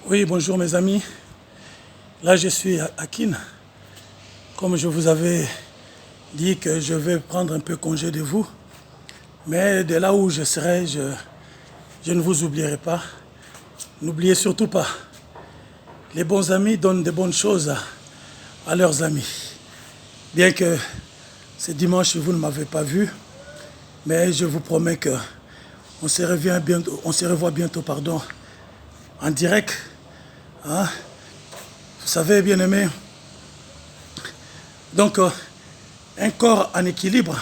Oui, bonjour mes amis. Là, je suis à Kin. Comme je vous avais dit que je vais prendre un peu congé de vous, mais de là où je serai, je ne vous oublierai pas. N'oubliez surtout pas, les bons amis donnent de bonnes choses à leurs amis. Bien que ce dimanche, vous ne m'avez pas vu, mais je vous promets que on se revoit bientôt, en direct. Hein. Vous savez, bien aimé, donc un corps en équilibre,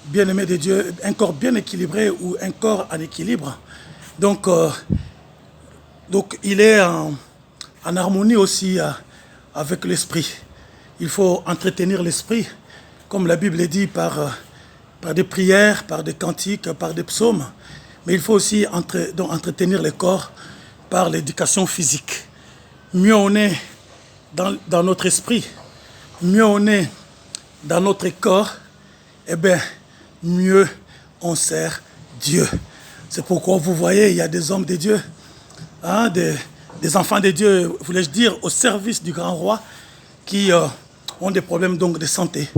bien aimé de Dieu, un corps bien équilibré ou un corps en équilibre, donc, il est en harmonie aussi avec l'esprit. Il faut entretenir l'esprit, comme la Bible dit, par des prières, par des cantiques, par des psaumes, mais il faut aussi entretenir le corps par l'éducation physique. Mieux on est dans notre esprit, mieux on est dans notre corps, eh bien, mieux on sert Dieu. C'est pourquoi vous voyez, il y a des hommes de Dieu, hein, des enfants de Dieu, voulais-je dire, au service du grand roi, qui ont des problèmes donc de santé.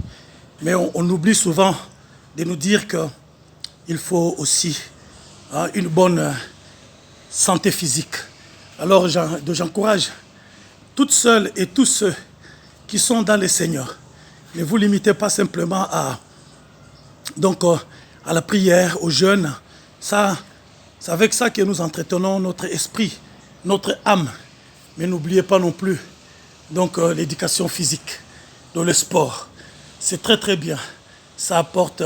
Mais on oublie souvent de nous dire qu'il faut aussi une bonne santé physique. Alors j'encourage toutes celles et tous ceux qui sont dans le Seigneur. Ne vous limitez pas simplement à la prière, au jeûne. C'est avec ça que nous entretenons notre esprit, notre âme. Mais n'oubliez pas non plus l'éducation physique, le sport. C'est très très bien. Ça apporte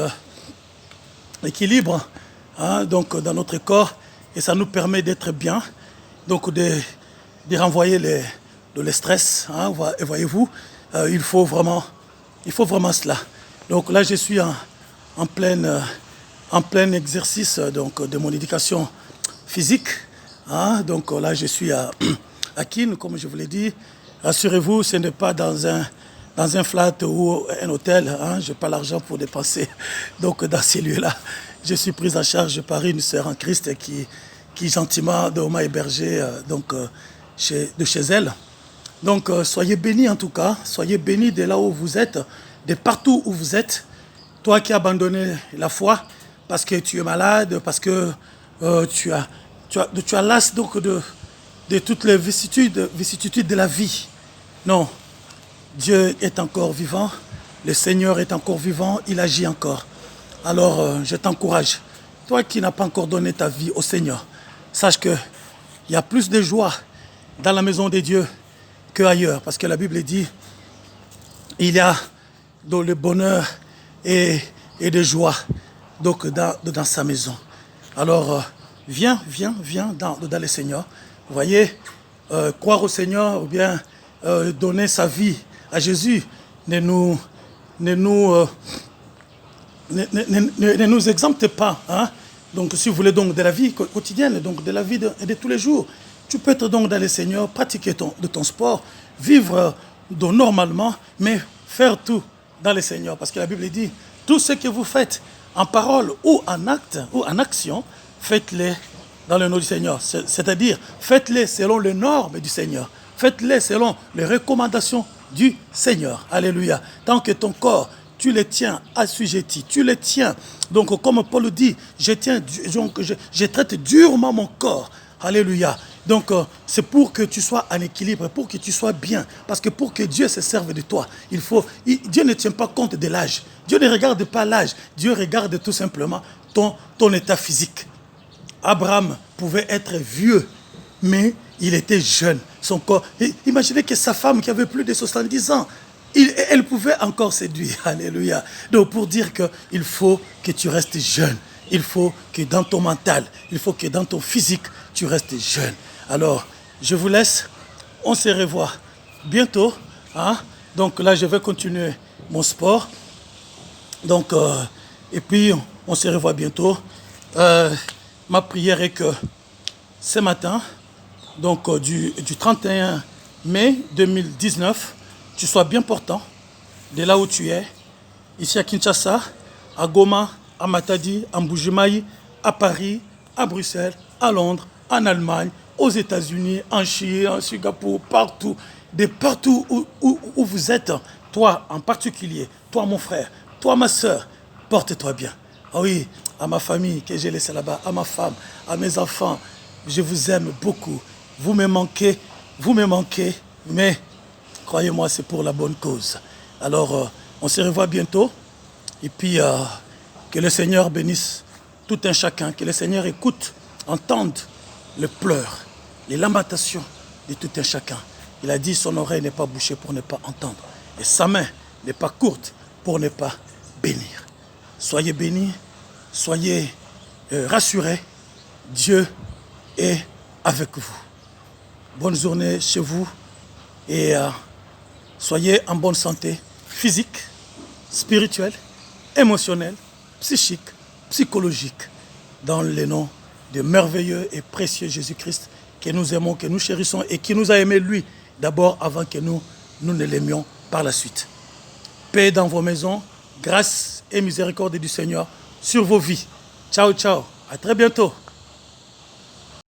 l'équilibre dans notre corps et ça nous permet d'être bien, donc de renvoyer le stress. Et voyez-vous, il faut vraiment cela. Donc là, je suis en plein exercice de mon éducation physique. Donc là, je suis à Kin, comme je vous l'ai dit. Rassurez-vous, ce n'est pas dans un flat ou un hôtel. Je n'ai pas l'argent pour dépenser dans ces lieux-là. Je suis pris en charge par une sœur en Christ qui gentiment m'a hébergé de chez elle. Donc soyez bénis en tout cas, soyez bénis de là où vous êtes, de partout où vous êtes. Toi qui as abandonné la foi parce que tu es malade, parce que tu as las de toutes les vicissitudes de la vie. Non, Dieu est encore vivant, le Seigneur est encore vivant, il agit encore. Alors je t'encourage, toi qui n'as pas encore donné ta vie au Seigneur, sache qu'il y a plus de joie dans la maison de Dieu qu'ailleurs, parce que la Bible dit il y a dans le bonheur et de joie dans sa maison. Alors viens dans le Seigneur. Vous voyez, croire au Seigneur ou bien donner sa vie à Jésus ne nous exempte pas. Donc si vous voulez de la vie quotidienne, de la vie de tous les jours, tu peux être dans le Seigneur, pratiquer ton sport, vivre normalement, mais faire tout dans le Seigneur. Parce que la Bible dit, tout ce que vous faites en parole ou en acte ou en action, faites-les dans le nom du Seigneur. C'est-à-dire, faites-les selon les normes du Seigneur. Faites-les selon les recommandations du Seigneur. Alléluia. Tant que ton corps, tu le tiens assujetti, tu le tiens. Donc, comme Paul dit, je traite durement mon corps. Alléluia. Donc, c'est pour que tu sois en équilibre, pour que tu sois bien. Parce que pour que Dieu se serve de toi, Dieu ne tient pas compte de l'âge. Dieu ne regarde pas l'âge. Dieu regarde tout simplement ton état physique. Abraham pouvait être vieux, mais il était jeune. Son corps. Imaginez que sa femme qui avait plus de 70 ans, elle pouvait encore séduire. Alléluia. Donc pour dire qu'il faut que tu restes jeune. Il faut que dans ton mental, il faut que dans ton physique, tu restes jeune. Alors, je vous laisse. On se revoit bientôt. Donc là, je vais continuer mon sport. Donc, et puis, on se revoit bientôt. Ma prière est que ce matin, donc du 31 mai 2019, tu sois bien portant de là où tu es, ici à Kinshasa, à Goma, à Matadi, à Mbujimayi, à Paris, à Bruxelles, à Londres, en Allemagne, aux États-Unis, en Chine, en Singapour, partout, de partout où vous êtes, toi en particulier, toi mon frère, toi ma soeur, porte-toi bien. Ah oui, à ma famille que j'ai laissée là-bas, à ma femme, à mes enfants, je vous aime beaucoup. Vous me manquez, mais croyez-moi, c'est pour la bonne cause. Alors, on se revoit bientôt. Et puis, que le Seigneur bénisse tout un chacun, que le Seigneur écoute, entende les pleurs, les lamentations de tout un chacun. Il a dit, son oreille n'est pas bouchée pour ne pas entendre. Et sa main n'est pas courte pour ne pas bénir. Soyez bénis, soyez rassurés. Dieu est avec vous. Bonne journée chez vous et soyez en bonne santé physique, spirituelle, émotionnelle, psychique, psychologique, dans le nom de merveilleux et précieux Jésus-Christ que nous aimons, que nous chérissons et qui nous a aimés lui d'abord avant que nous ne l'aimions par la suite. Paix dans vos maisons, grâce et miséricorde du Seigneur sur vos vies. Ciao, ciao. À très bientôt.